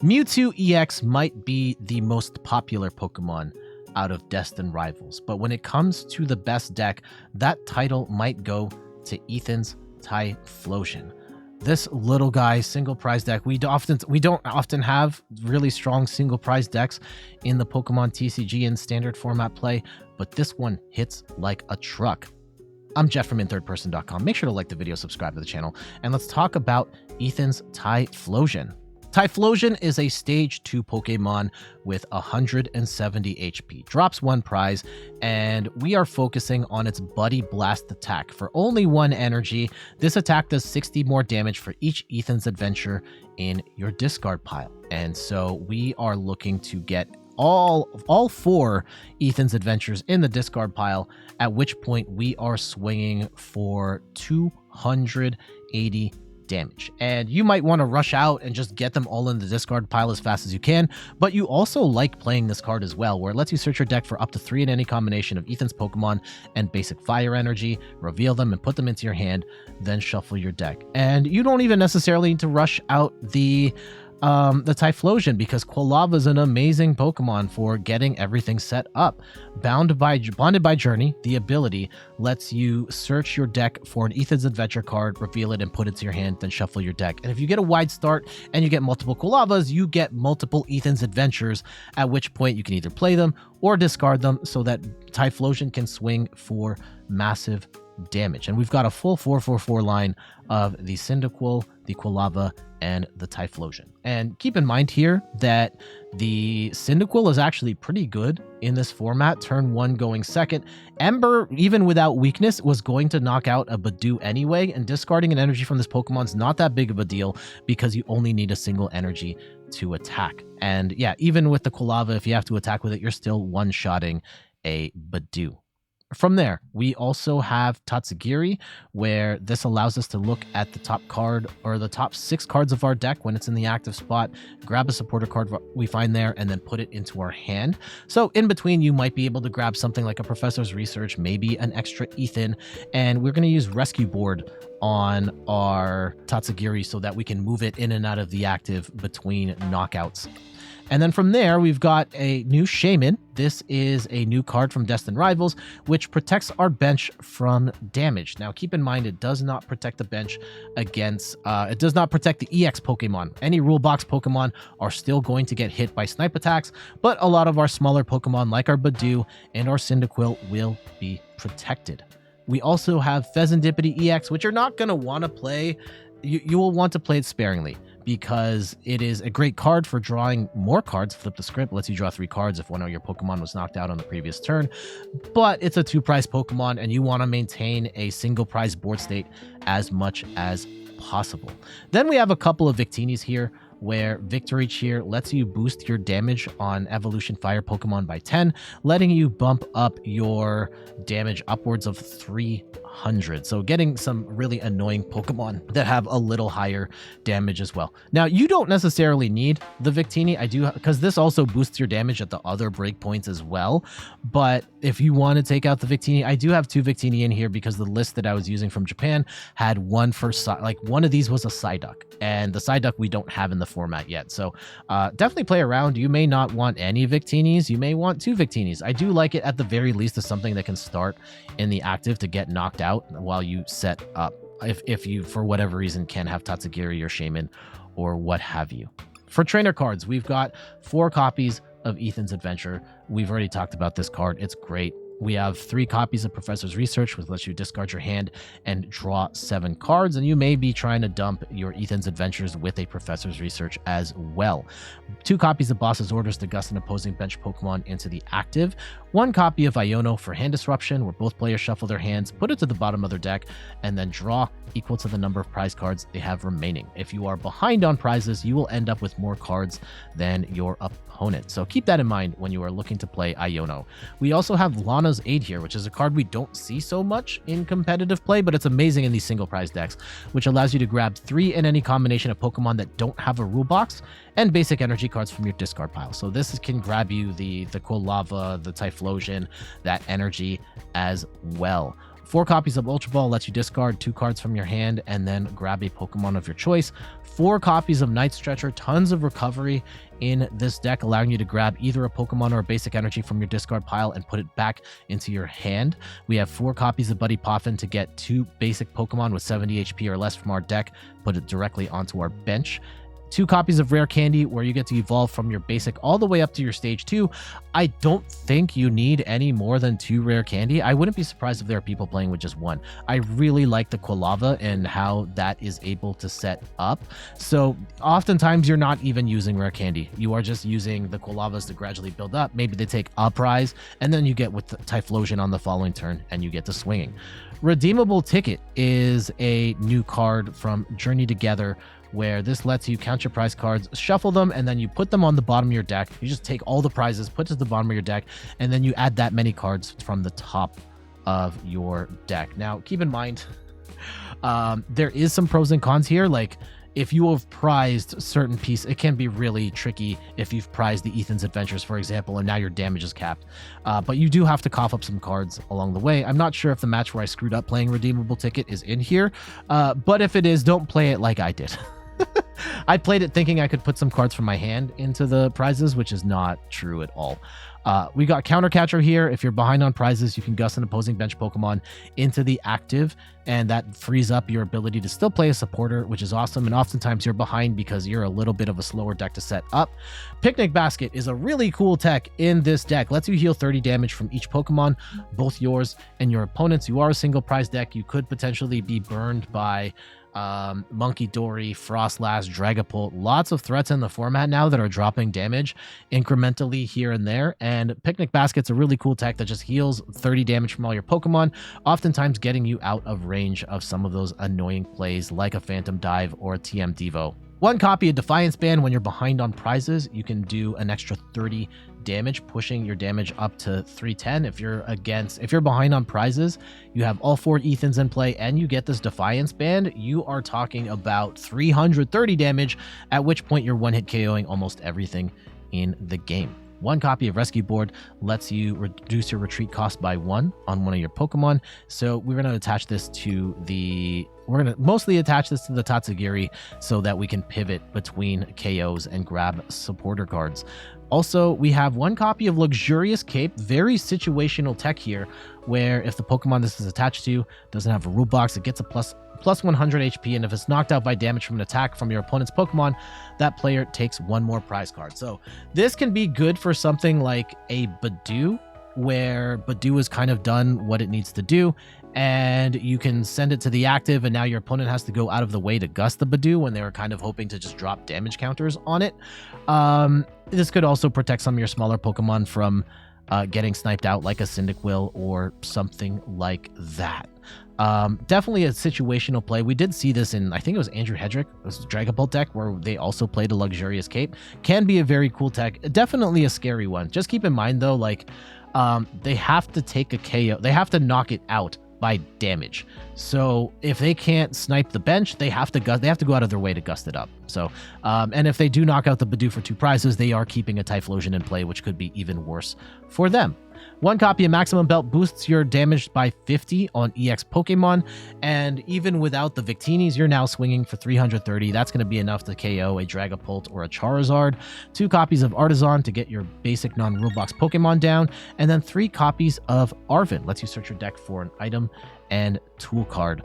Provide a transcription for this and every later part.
Mewtwo EX might be the most popular Pokemon out of Destined Rivals, but when it comes to the best deck, that title might go to Ethan's Typhlosion. This little guy single prize deck, we don't often have really strong single prize decks in the Pokemon TCG and standard format play, but this one hits like a truck. I'm Jeff from inthirdperson.com. Make sure to like the video, subscribe to the channel, and let's talk about Ethan's Typhlosion. Typhlosion is a stage 2 Pokemon with 170 HP, drops 1 prize, and we are focusing on its Buddy Blast attack. For only 1 energy, this attack does 60 more damage for each Ethan's Adventure in your discard pile. And so we are looking to get all 4 Ethan's Adventures in the discard pile, at which point we are swinging for 280 damage. And you might want to rush out and just get them all in the discard pile as fast as you can, but you also like playing this card as well, where it lets you search your deck for up to 3 in any combination of Ethan's Pokemon and basic fire energy, reveal them and put them into your hand, then shuffle your deck. And you don't even necessarily need to rush out the Typhlosion, because Quilava is an amazing Pokemon for getting everything set up. Bonded by Journey, the ability lets you search your deck for an Ethan's Adventure card, reveal it and put it to your hand, then shuffle your deck. And if you get a wide start and you get multiple Quilavas, you get multiple Ethan's Adventures, at which point you can either play them or discard them so that Typhlosion can swing for massive damage. And we've got a full 4/4/4 line of the Cyndaquil, the Quilava, and the Typhlosion. And keep in mind here that the Cyndaquil is actually pretty good in this format. Turn 1 going second. Ember, even without weakness, was going to knock out a Budew anyway, and discarding an energy from this Pokemon is not that big of a deal because you only need a single energy to attack. And yeah, even with the Quilava, if you have to attack with it, you're still one-shotting a Budew. From there, we also have Tatsugiri, where this allows us to look at the top card or the top 6 cards of our deck when it's in the active spot, grab a supporter card we find there, and then put it into our hand. So in between, you might be able to grab something like a Professor's Research, maybe an extra Ethan, and we're going to use Rescue Board on our Tatsugiri so that we can move it in and out of the active between knockouts. And then from there, we've got a new Shaymin. This is a new card from Destined Rivals, which protects our bench from damage. Now, keep in mind, it does not protect the bench against, it does not protect the EX Pokemon. Any rule box Pokemon are still going to get hit by snipe attacks, but a lot of our smaller Pokemon, like our Budew and our Cyndaquil, will be protected. We also have Fezandipiti EX, which you're not going to want to play. You will want to play it sparingly, because it is a great card for drawing more cards. Flip the script, lets you draw 3 cards if one of your Pokemon was knocked out on the previous turn. But it's a 2-prize Pokemon, and you want to maintain a single prize board state as much as possible. Then we have a couple of Victinis here, where Victory Cheer lets you boost your damage on Evolution Fire Pokemon by 10, letting you bump up your damage upwards of 300. So getting some really annoying Pokemon that have a little higher damage as well. Now, you don't necessarily need the Victini, because this also boosts your damage at the other breakpoints as well. But if you want to take out the Victini, I do have 2 Victini in here because the list that I was using from Japan had one for, like, one of these was a Psyduck, and the Psyduck we don't have in the format yet. So definitely play around. You may not want any Victinis. You may want 2 Victinis. I do like it at the very least as something that can start in the active to get knocked out while you set up, if you, for whatever reason, can have Tatsugiri or Shaymin or what have you. For trainer cards, we've got 4 copies of Ethan's Adventure. We've already talked about this card. It's great. We have 3 copies of Professor's Research, which lets you discard your hand and draw 7 cards, and you may be trying to dump your Ethan's Adventures with a Professor's Research as well. 2 copies of Boss's Orders to gust an opposing bench Pokemon into the active. 1 copy of Iono for hand disruption, where both players shuffle their hands, put it to the bottom of their deck, and then draw equal to the number of prize cards they have remaining. If you are behind on prizes, you will end up with more cards than your opponent. So keep that in mind when you are looking to play Iono. We also have Lana's Aid here, which is a card we don't see so much in competitive play, but it's amazing in these single prize decks, which allows you to grab 3 in any combination of Pokemon that don't have a rule box and basic energy cards from your discard pile. So this can grab you the Quilava, the Typhlosion, that energy as well. 4 copies of Ultra Ball lets you discard 2 cards from your hand and then grab a Pokemon of your choice. 4 copies of Night Stretcher, tons of recovery in this deck, allowing you to grab either a Pokemon or a basic energy from your discard pile and put it back into your hand. We have 4 copies of Buddy Poffin to get 2 basic Pokemon with 70 HP or less from our deck, put it directly onto our bench. 2 copies of Rare Candy, where you get to evolve from your basic all the way up to your stage 2. I don't think you need any more than 2 Rare Candy. I wouldn't be surprised if there are people playing with just 1. I really like the Quilava and how that is able to set up. So oftentimes you're not even using Rare Candy. You are just using the Quilavas to gradually build up. Maybe they take a prize, and then you get with the Typhlosion on the following turn, and you get to swinging. Redeemable Ticket is a new card from Journey Together, where this lets you count your prize cards, shuffle them, and then you put them on the bottom of your deck. You just take all the prizes, put it to the bottom of your deck, and then you add that many cards from the top of your deck. Now, keep in mind, there is some pros and cons here. Like, if you have prized a certain piece, it can be really tricky if you've prized the Ethan's Adventures, for example, and now your damage is capped. But you do have to cough up some cards along the way. I'm not sure if the match where I screwed up playing Redeemable Ticket is in here, but if it is, don't play it like I did. I played it thinking I could put some cards from my hand into the prizes, which is not true at all. We got Counter Catcher here. If you're behind on prizes, you can gust an opposing bench Pokemon into the active, and that frees up your ability to still play a supporter, which is awesome. And oftentimes you're behind because you're a little bit of a slower deck to set up. Picnic Basket is a really cool tech in this deck. Lets you heal 30 damage from each Pokemon, both yours and your opponent's. You are a single prize deck. You could potentially be burned by Monkey Dory, Frostlass, Dragapult, lots of threats in the format now that are dropping damage incrementally here and there. And Picnic Basket's a really cool tech that just heals 30 damage from all your Pokemon, oftentimes getting you out of range of some of those annoying plays like a Phantom Dive or a TM Devo. 1 copy of Defiance Band. When you're behind on prizes, you can do an extra 30 damage, pushing your damage up to 310. If you're behind on prizes, you have all 4 Ethans in play, and you get this Defiance Band, you are talking about 330 damage, at which point you're one-hit KOing almost everything in the game. 1 copy of Rescue Board lets you reduce your retreat cost by 1 on one of your Pokemon. So we're going to attach this to the... We're going to mostly attach this to the Tatsugiri so that we can pivot between KOs and grab supporter cards. Also, we have 1 copy of Luxurious Cape, very situational tech here, where if the Pokemon this is attached to doesn't have a rule box, it gets a plus 100 HP, and if it's knocked out by damage from an attack from your opponent's Pokemon, that player takes 1 more prize card. So this can be good for something like a Budew, where Budew has kind of done what it needs to do, and you can send it to the active, and now your opponent has to go out of the way to gust the Budew when they were kind of hoping to just drop damage counters on it. This could also protect some of your smaller Pokemon from getting sniped out, like a Cyndaquil or something like that. Definitely a situational play. We did see this in, I think it was Andrew Hedrick, this Dragapult deck, where they also played a Luxurious Cape. Can be a very cool tech. Definitely a scary one. Just keep in mind though, like, they have to take a KO. They have to knock it out by damage. So if they can't snipe the bench, they have to go out of their way to gust it up. So, and if they do knock out the Budew for 2 prizes, they are keeping a Typhlosion in play, which could be even worse for them. 1 copy of Maximum Belt boosts your damage by 50 on EX Pokemon, and even without the Victinis, you're now swinging for 330. That's going to be enough to KO a Dragapult or a Charizard. 2 copies of Artazon to get your basic non-rule box Pokemon down, and then 3 copies of Arven. Lets you search your deck for an item and tool card.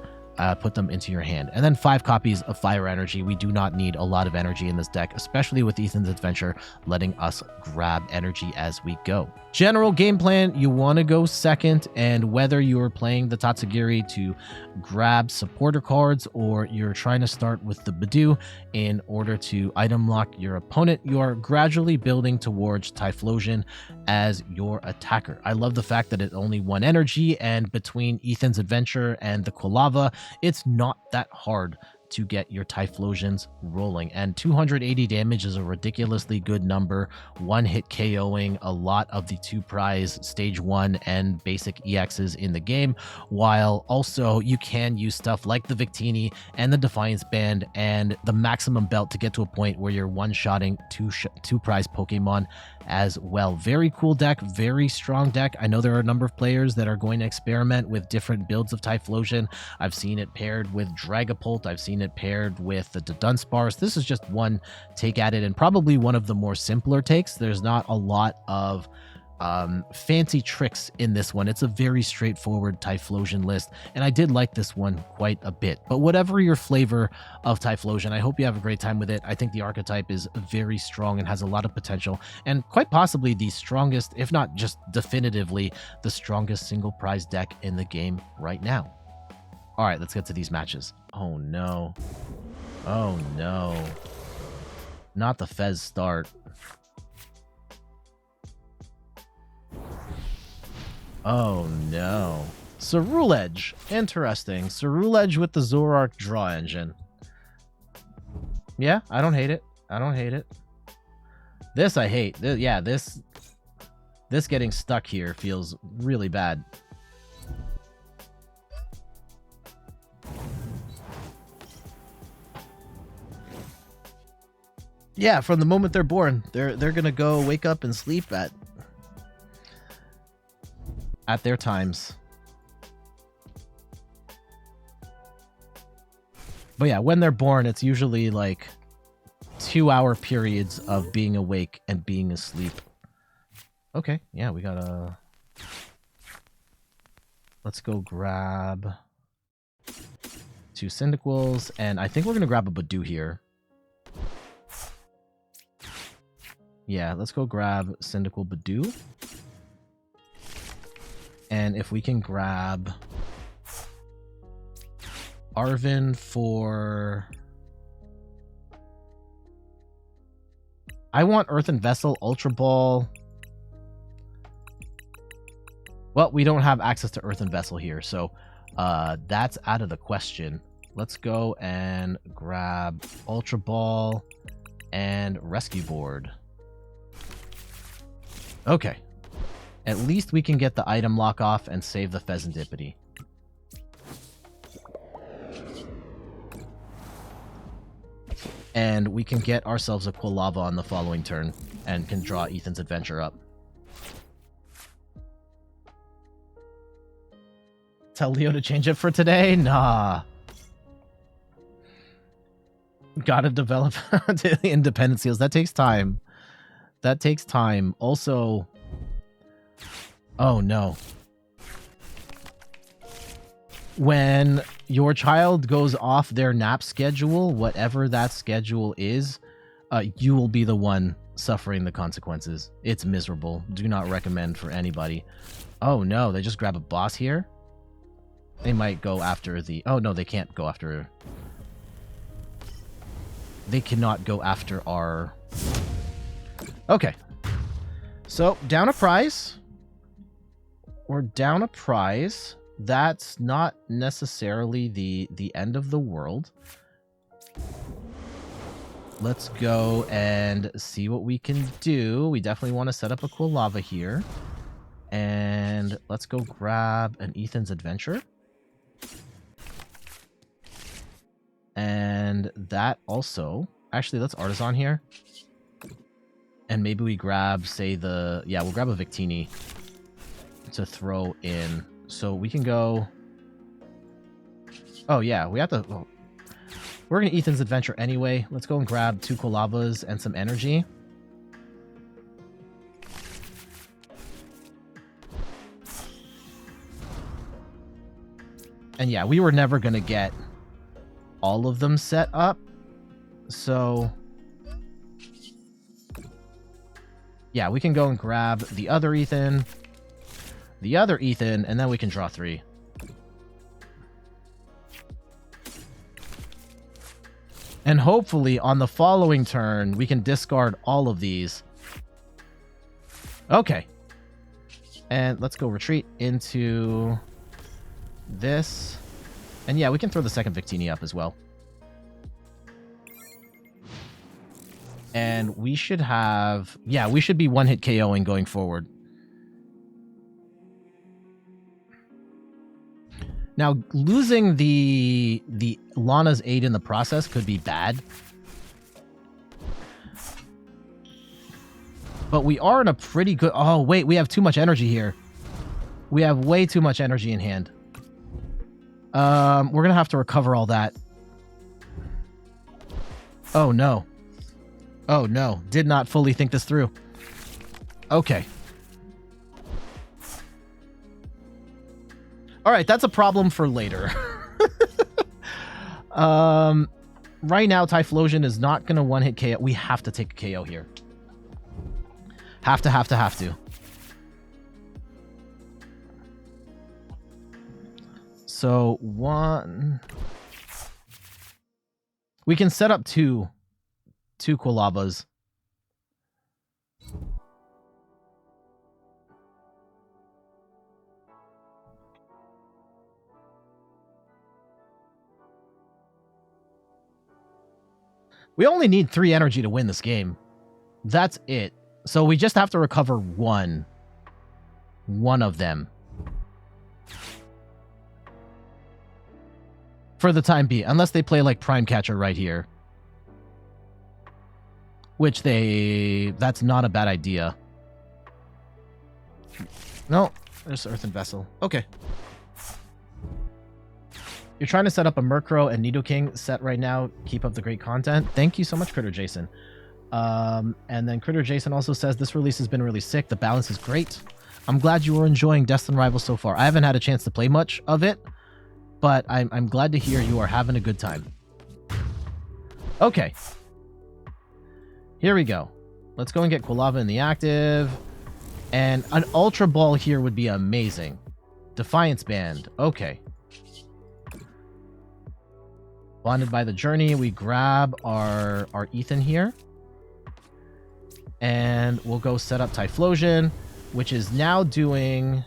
Put them into your hand. And then 5 copies of Fire Energy. We do not need a lot of energy in this deck, especially with Ethan's Adventure letting us grab energy as we go. General game plan, you want to go second, and whether you're playing the Tatsugiri to grab supporter cards or you're trying to start with the Budew in order to item lock your opponent, you are gradually building towards Typhlosion as your attacker. I love the fact that it's only 1 energy, and between Ethan's Adventure and the Quilava, it's not that hard to get your Typhlosions rolling. And 280 damage is a ridiculously good number. One hit KOing a lot of the 2 prize stage 1 and basic EXs in the game, while also you can use stuff like the Victini and the Defiance Band and the Maximum Belt to get to a point where you're one-shotting two prize Pokemon as well. Very cool deck, very strong deck. I know there are a number of players that are going to experiment with different builds of Typhlosion. I've seen it paired with Dragapult. I've seen it paired with the Dunsparce. This is just one take at it, and probably one of the more simpler takes. There's not a lot of fancy tricks in this one. It's a very straightforward Typhlosion list, and I did like this one quite a bit. But whatever your flavor of Typhlosion, I hope you have a great time with it. I think the archetype is very strong and has a lot of potential, and quite possibly the strongest, if not just definitively the strongest single prize deck in the game right now. All right, let's get to these matches. Oh no. Oh no. Not the Fez start. Oh no. Ceruledge. Interesting. Ceruledge with the Zoroark draw engine. Yeah, I don't hate it. I don't hate it. This I hate. Yeah, this getting stuck here feels really bad. Yeah, from the moment they're born, they're gonna go wake up and sleep at their times. But yeah, when they're born, it's usually like 2-hour periods of being awake and being asleep. Okay, yeah, we got a... Let's go grab 2 Cyndaquils, and I think we're gonna grab a Budew here. Yeah, let's go grab Cyndaquil Budew. And if we can grab Arven for... I want Earthen Vessel, Ultra Ball. Well, we don't have access to Earthen Vessel here, so that's out of the question. Let's go and grab Ultra Ball and Rescue Board. Okay. At least we can get the item lock off and save the Fezandipiti. And we can get ourselves a Quilava on the following turn and can draw Ethan's Adventure up. Tell Leo to change it for today? Nah. Gotta develop the independent seals. That takes time. That takes time. Also... Oh no. When your child goes off their nap schedule, whatever that schedule is, you will be the one suffering the consequences. It's miserable. Do not recommend for anybody. Oh no, they just grab a boss here? They might go after the... Oh no, they can't go after... They cannot go after our... Okay. So, down a prize. We're down a prize. That's not necessarily the end of the world. Let's go and see what we can do. We definitely want to set up a Quilava here. And let's go grab an Ethan's Adventure. And that also... Actually, let's Artazon here. And maybe we grab, say, the... Yeah, we'll grab a Victini to throw in. So we can go... Oh, yeah, we have to... Oh. We're going to Ethan's Adventure anyway. Let's go and grab 2 Quilavas and some energy. And yeah, we were never going to get all of them set up. So... Yeah, we can go and grab the other Ethan, and then we can draw 3. And hopefully on the following turn, we can discard all of these. Okay. And let's go retreat into this. And yeah, we can throw the second Victini up as well. And we should have... Yeah, we should be one-hit KOing going forward. Now, losing the Lana's aid in the process could be bad. But we are in a pretty good... Oh, wait, we have too much energy here. We have way too much energy in hand. We're going to have to recover all that. Oh, no. Oh, no. Did not fully think this through. Okay. All right, that's a problem for later. Right now, Typhlosion is not going to one-hit KO. We have to take a KO here. Have to. So, one... We can set up two Quilavas. We only need 3 energy to win this game. That's it. So we just have to recover one of them. For the time being. Unless they play like Prime Catcher right here. Which that's not a bad idea. No, there's Earthen Vessel. Okay. You're trying to set up a Murkrow and Nidoking set right now. Keep up the great content. Thank you so much, Critter Jason. And then Critter Jason also says, this release has been really sick. The balance is great. I'm glad you were enjoying Destined Rivals so far. I haven't had a chance to play much of it, but I'm glad to hear you are having a good time. Okay. Here we go. Let's go and get Quilava in the active. And an Ultra Ball here would be amazing. Defiance Band. Okay. Bonded by the Journey. We grab our Ethan here. And we'll go set up Typhlosion, which is now doing...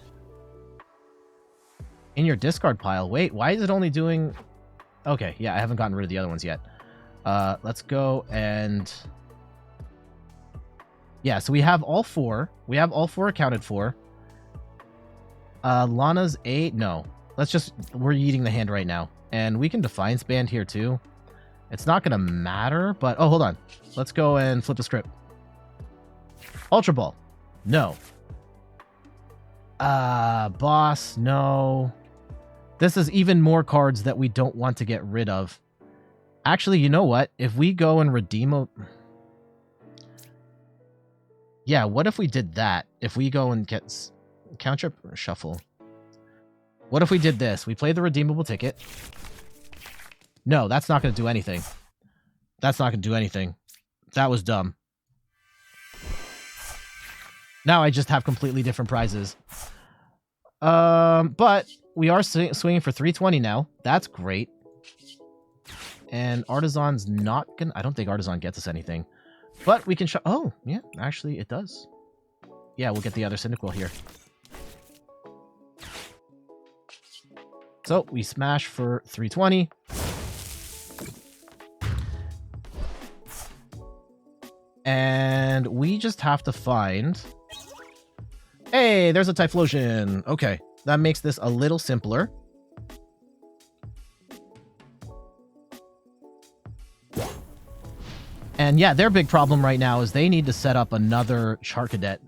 In your discard pile. Wait, why is it only doing... Okay, yeah, I haven't gotten rid of the other ones yet. Let's go and... Yeah, so we have all 4. We have all 4 accounted for. Lana's 8. No. Let's just... We're eating the hand right now. And we can Defiance Band here too. It's not going to matter, but... Oh, hold on. Let's go and flip the script. Ultra Ball. No. Boss. No. This is even more cards that we don't want to get rid of. Actually, you know what? If we go and redeem a... Yeah, what if we did that? If we go and get... Counter or shuffle. What if we did this? We play the Redeemable Ticket. No, that's not going to do anything. That's not going to do anything. That was dumb. Now I just have completely different prizes. But we are swinging for 320 now. That's great. And Artazon's not going to... I don't think Artazon gets us anything. But we can... Oh, yeah, actually it does. Yeah, we'll get the other Cyndaquil here. So we smash for 320. And we just have to find... Hey, there's a Typhlosion. Okay, that makes this a little simpler. And yeah, their big problem right now is they need to set up another Charcadet.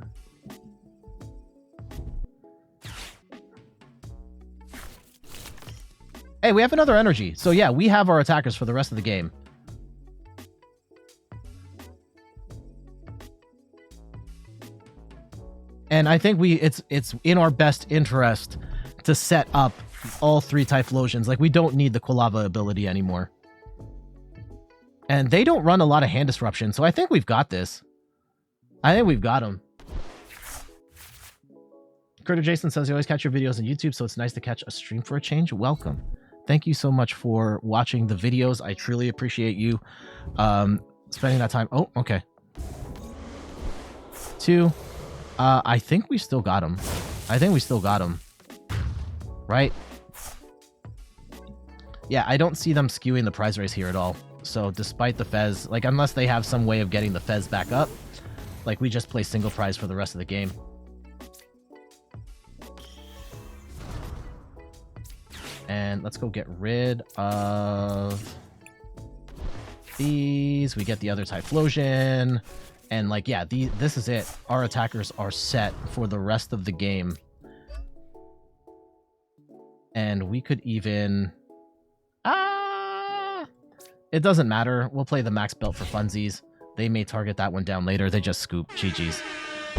Hey, we have another energy. So yeah, we have our attackers for the rest of the game. And I think it's in our best interest to set up all 3 Typhlosions. Like, we don't need the Quilava ability anymore. And they don't run a lot of hand disruption, so I think we've got this. I think we've got them. Critter Jason says, you always catch your videos on YouTube, so it's nice to catch a stream for a change. Welcome. Thank you so much for watching the videos. I truly appreciate you spending that time. Oh, okay. 2. I think we still got him. I think we still got him. Right? Yeah, I don't see them skewing the prize race here at all. So despite the Fez, like unless they have some way of getting the Fez back up, like we just play single prize for the rest of the game. And let's go get rid of these. We get the other Typhlosion. And like, yeah, this is it. Our attackers are set for the rest of the game. And we could even... it doesn't matter. We'll play the Max Belt for funsies. They may target that one down later. They just scoop. GG's.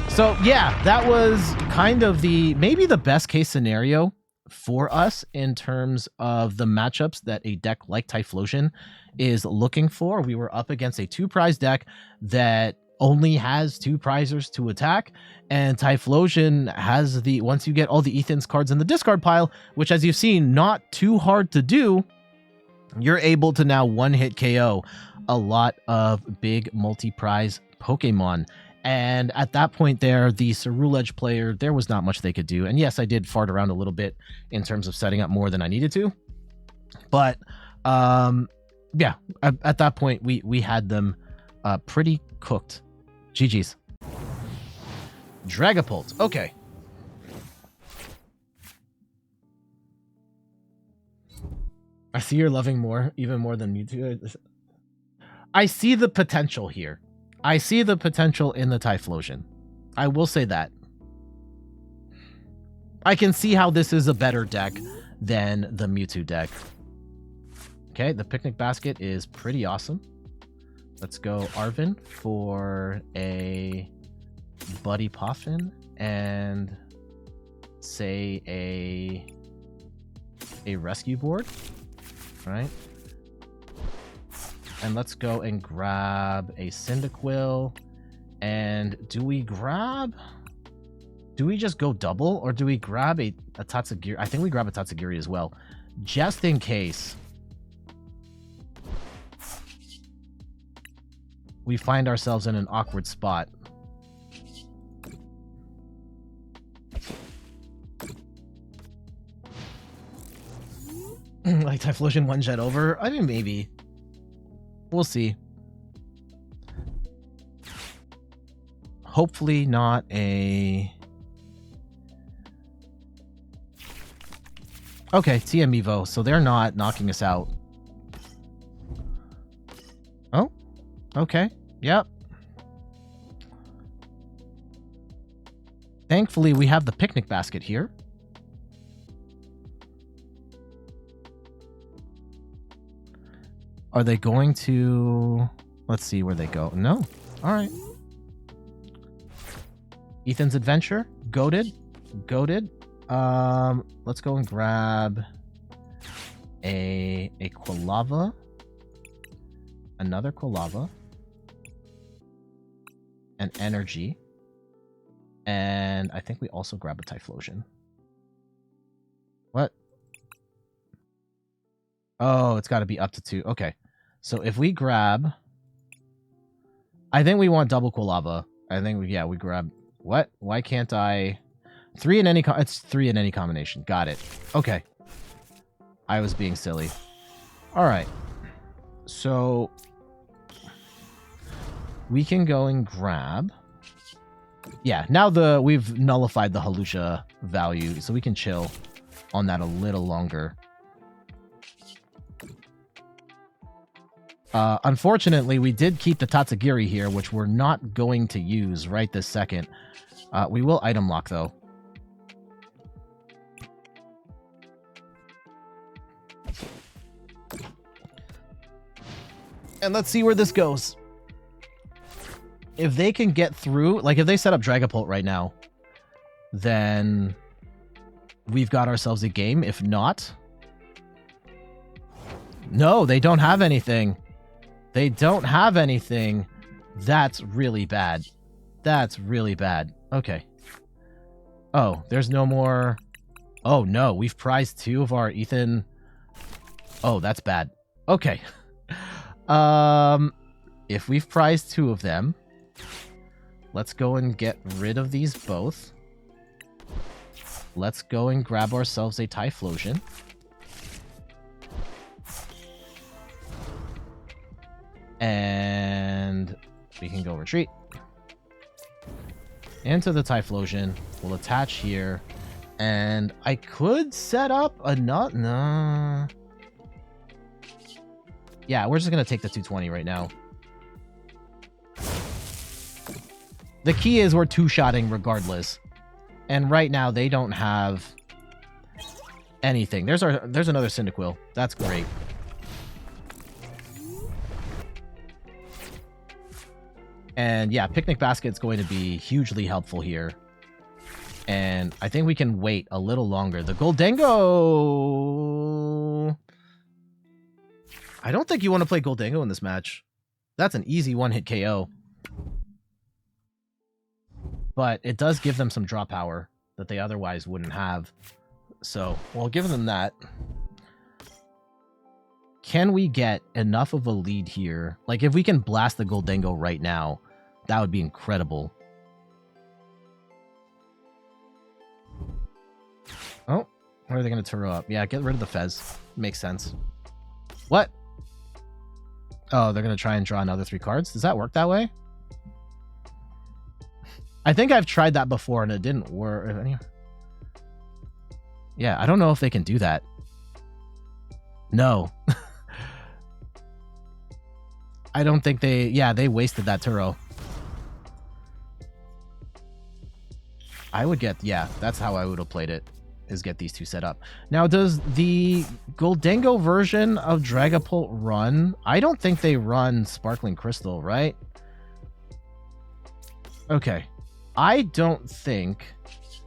So yeah, that was kind of maybe the best case scenario for us in terms of the matchups that a deck like Typhlosion is looking for. We were up against a 2-prize deck that only has 2 prizers to attack, and Typhlosion has once you get all the Ethan's cards in the discard pile, which as you've seen, not too hard to do, you're able to now one-hit KO a lot of big multi-prize Pokemon. And at that point there, the Cerule Edge player, there was not much they could do. And yes, I did fart around a little bit in terms of setting up more than I needed to. But yeah, at that point, we had them pretty cooked. GG's. Dragapult. Okay. I see you're loving more, even more than Mewtwo. I see the potential here. I see the potential in the Typhlosion. I will say that. I can see how this is a better deck than the Mewtwo deck. Okay, the Picnic Basket is pretty awesome. Let's go Arven for a Buddy Poffin and say a Rescue Board, right? And let's go and grab a Cyndaquil. And do we just go double, or do we grab a Tatsugiri? I think we grab a Tatsugiri as well, just in case we find ourselves in an awkward spot. Like Typhlosion one jet over? I mean, maybe. We'll see. Hopefully not a... Okay, TM Evo, so they're not knocking us out. Oh, okay, yep. Thankfully, we have the Picnic Basket here. Are they going to... Let's see where they go. No. All right. Ethan's Adventure. Goated. Goated. Let's go and grab a Quilava. Another Quilava. An Energy. And I think we also grab a Typhlosion. What? Oh, it's got to be up to 2. Okay. So if we grab... I think we want double Quilava. I think we grab... What? Why can't I... 3 in any... It's 3 in any combination. Got it. Okay. I was being silly. Alright. So... we can go and grab... Yeah, now we've nullified the Halusha value, so we can chill on that a little longer. Unfortunately, we did keep the Tatsugiri here, which we're not going to use right this second. We will item lock, though. And let's see where this goes. If they can get through, like if they set up Dragapult right now, then we've got ourselves a game. If not... No, they don't have anything. They don't have anything. That's really bad. That's really bad. Okay. Oh, there's no more... Oh, no. We've prized 2 of our Ethan... Oh, that's bad. Okay. If we've prized 2 of them, let's go and get rid of these both. Let's go and grab ourselves a Typhlosion. And we can go retreat. Into the Typhlosion. We'll attach here. And I could set up a nut. No. Yeah, we're just going to take the 220 right now. The key is we're two-shotting regardless. And right now, they don't have anything. There's another Cyndaquil. That's great. And yeah, Picnic Basket's going to be hugely helpful here. And I think we can wait a little longer. The Goldango... I don't think you want to play Goldango in this match. That's an easy one-hit KO. But it does give them some draw power that they otherwise wouldn't have. So, we'll give them that. Can we get enough of a lead here? Like, if we can blast the Goldango right now, that would be incredible. Oh, what are they going to Turo up? Yeah, get rid of the Fez. Makes sense. What? Oh, they're going to try and draw another 3 cards? Does that work that way? I think I've tried that before and it didn't work. Yeah, I don't know if they can do that. No. I don't think they... Yeah, they wasted that Turo. I would get... Yeah, that's how I would have played it, is get these two set up. Now, does the Goldango version of Dragapult run? I don't think they run Sparkling Crystal, right? Okay. I don't think...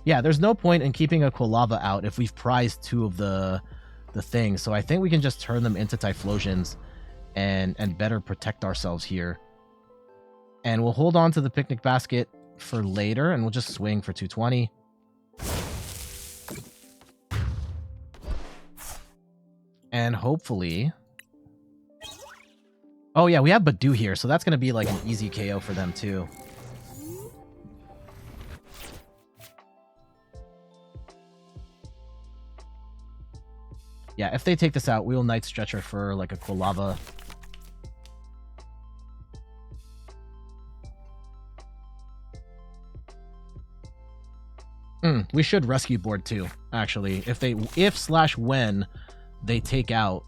Yeah, there's no point in keeping a Quilava out if we've prized 2 of the things. So I think we can just turn them into Typhlosions and better protect ourselves here. And we'll hold on to the Picnic Basket for later, and we'll just swing for 220. And hopefully... Oh yeah, we have Budew here, so that's going to be like an easy KO for them too. Yeah, if they take this out, we will Night Stretcher for like a Quilava. We should Rescue Board too, actually. If/when they take out...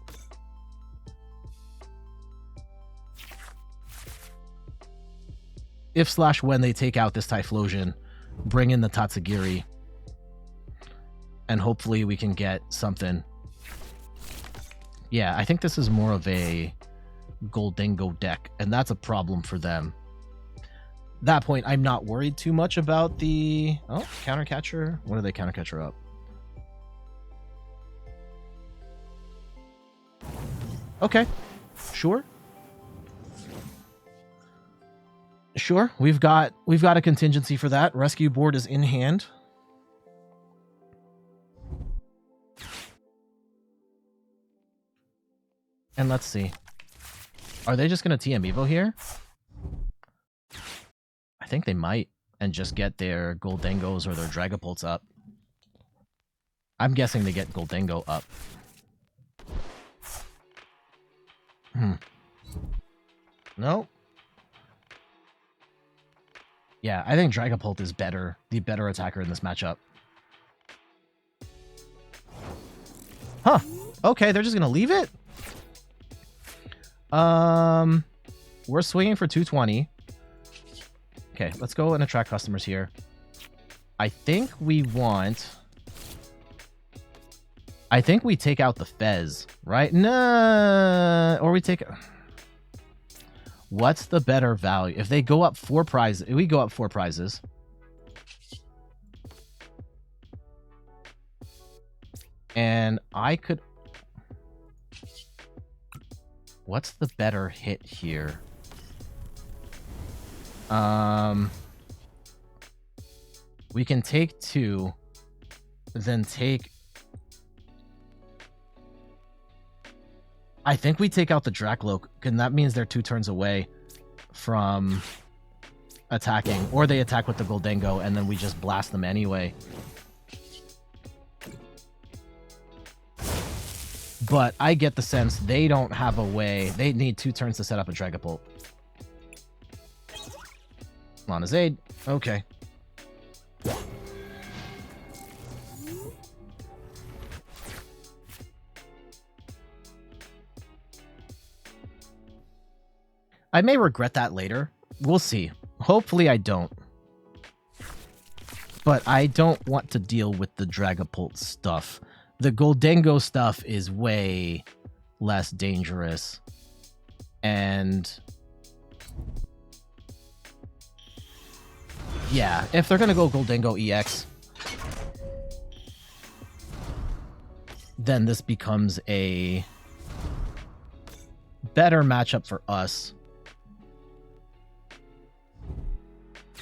If/when they take out this Typhlosion, bring in the Tatsugiri. And hopefully we can get something. Yeah, I think this is more of a Goldango deck, and that's a problem for them. That point, I'm not worried too much about the... Oh, Countercatcher. What do they Countercatcher up? Okay, sure. Sure, we've got a contingency for that. Rescue Board is in hand. And let's see. Are they just going to TM Evo here? I think they might. And just get their Goldangos or their Dragapults up. I'm guessing they get Goldango up. No. Yeah, I think Dragapult is better. The better attacker in this matchup. Huh. Okay, they're just going to leave it? We're swinging for 220. Okay, let's go and attract customers here. I think we take out the Fez, right? No, or we take... What's the better value? If they go up 4 prizes, we go up 4 prizes. And I could... What's the better hit here? We can take 2, then take... I think we take out the Dracloak, and that means they're 2 turns away from attacking. Or they attack with the Goldango, and then we just blast them anyway. But I get the sense they don't have a way. They need 2 turns to set up a Dragapult. Lana's Aid. Okay. I may regret that later. We'll see. Hopefully I don't. But I don't want to deal with the Dragapult stuff. The Goldengo stuff is way less dangerous. And yeah, if they're going to go Goldengo EX, then this becomes a better matchup for us.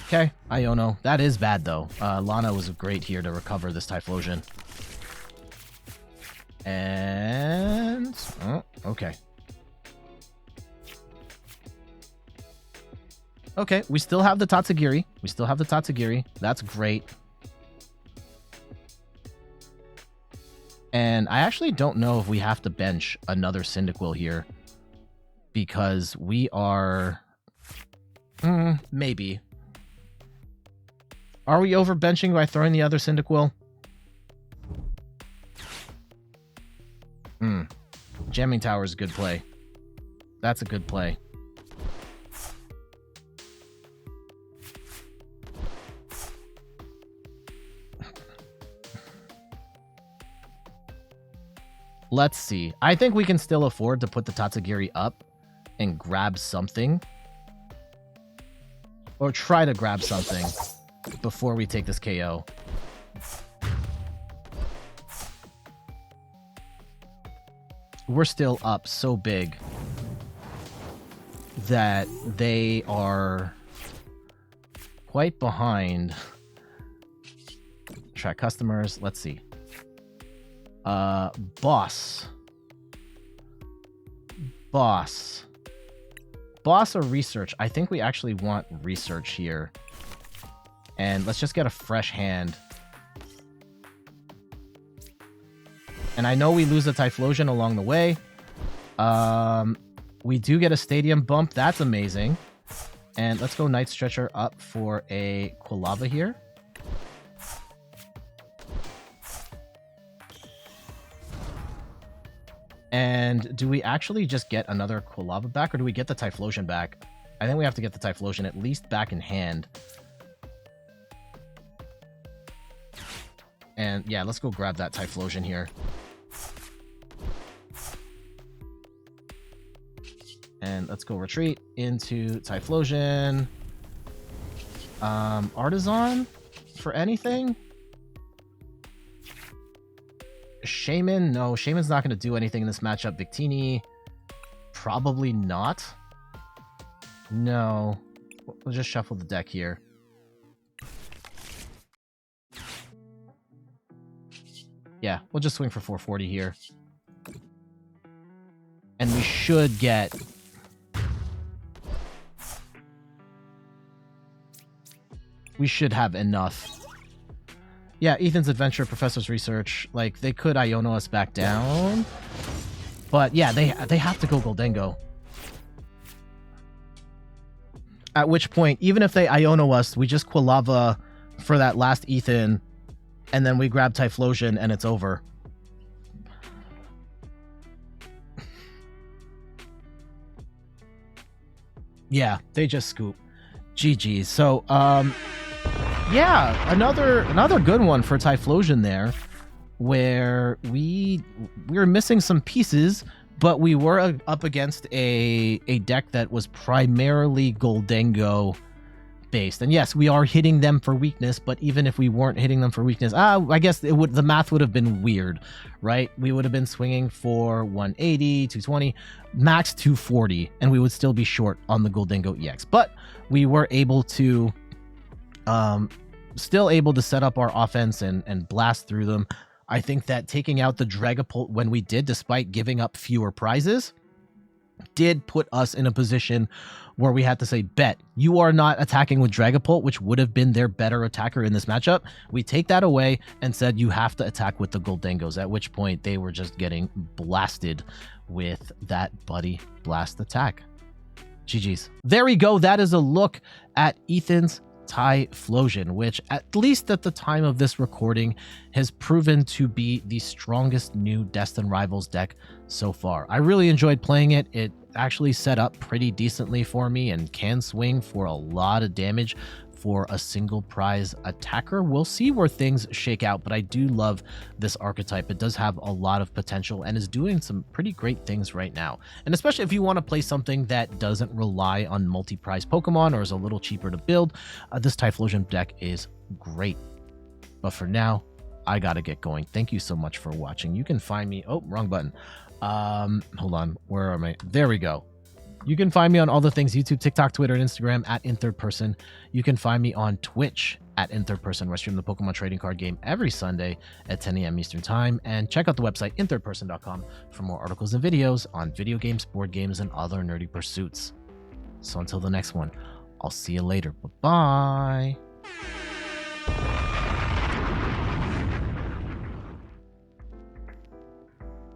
Okay, Iono. That is bad, though. Lana was great here to recover this Typhlosion. And... oh, okay. Okay, we still have the Tatsugiri. We still have the Tatsugiri. That's great. And I actually don't know if we have to bench another Cyndaquil here. Because we are... maybe. Are we overbenching by throwing the other Cyndaquil? Jamming Tower is a good play. That's a good play. Let's see. I think we can still afford to put the Tatsugiri up and grab something. Or try to grab something before we take this KO. We're still up so big that they are quite behind. Track customers. Let's see. Boss or research? I think we actually want research here. And let's just get a fresh hand. And I know we lose a Typhlosion along the way. We do get a stadium bump. That's amazing. And let's go Night Stretcher up for a Quilava here. And do we actually just get another Quilava back, or do we get the Typhlosion back? I think we have to get the Typhlosion at least back in hand. And yeah, let's go grab that Typhlosion here. And let's go retreat into Typhlosion. Artazon for anything? Shaymin? No, Shaymin's not going to do anything in this matchup. Victini? Probably not. No. We'll just shuffle the deck here. Yeah, we'll just swing for 440 here. And we should get... we should have enough. Yeah, Ethan's Adventure, Professor's Research. Like, they could Iono us back down. But yeah, they have to go Goldengo. At which point, even if they Iono us, we just Quilava for that last Ethan, and then we grab Typhlosion, and it's over. Yeah, they just scoop. GG's. So, yeah, another good one for Typhlosion there, where we were missing some pieces, but we were up against a deck that was primarily Goldengo based. And yes, we are hitting them for weakness, but even if we weren't hitting them for weakness, I guess the math would have been weird, right? We would have been swinging for 180, 220, max 240, and we would still be short on the Goldengo EX. But we were able to, still able to set up our offense and blast through them. I think that taking out the Dragapult when we did, despite giving up fewer prizes, did put us in a position where we had to say, bet, you are not attacking with Dragapult, which would have been their better attacker in this matchup. We take that away and said, you have to attack with the Goldengos, at which point they were just getting blasted with that Buddy Blast attack. GG's. There we go. That is a look at Ethan's Typhlosion, which at least at the time of this recording has proven to be the strongest new Destined Rivals deck so far. I really enjoyed playing it. It actually set up pretty decently for me and can swing for a lot of damage for a single prize attacker. We'll see where things shake out, but I do love this archetype. It does have a lot of potential and is doing some pretty great things right now. And especially if you want to play something that doesn't rely on multi-prize Pokemon or is a little cheaper to build, this Typhlosion deck is great. But for now, I gotta get going. Thank you so much for watching. You can find me, oh, wrong button. Hold on, where am I? There we go. You can find me on all the things: YouTube, TikTok, Twitter, and Instagram at In Third Person. You can find me on Twitch at In Third Person, where I stream the Pokemon trading card game every Sunday at 10 a.m. Eastern Time. And check out the website, inthirdperson.com, for more articles and videos on video games, board games, and other nerdy pursuits. So until the next one, I'll see you later. Bye-bye.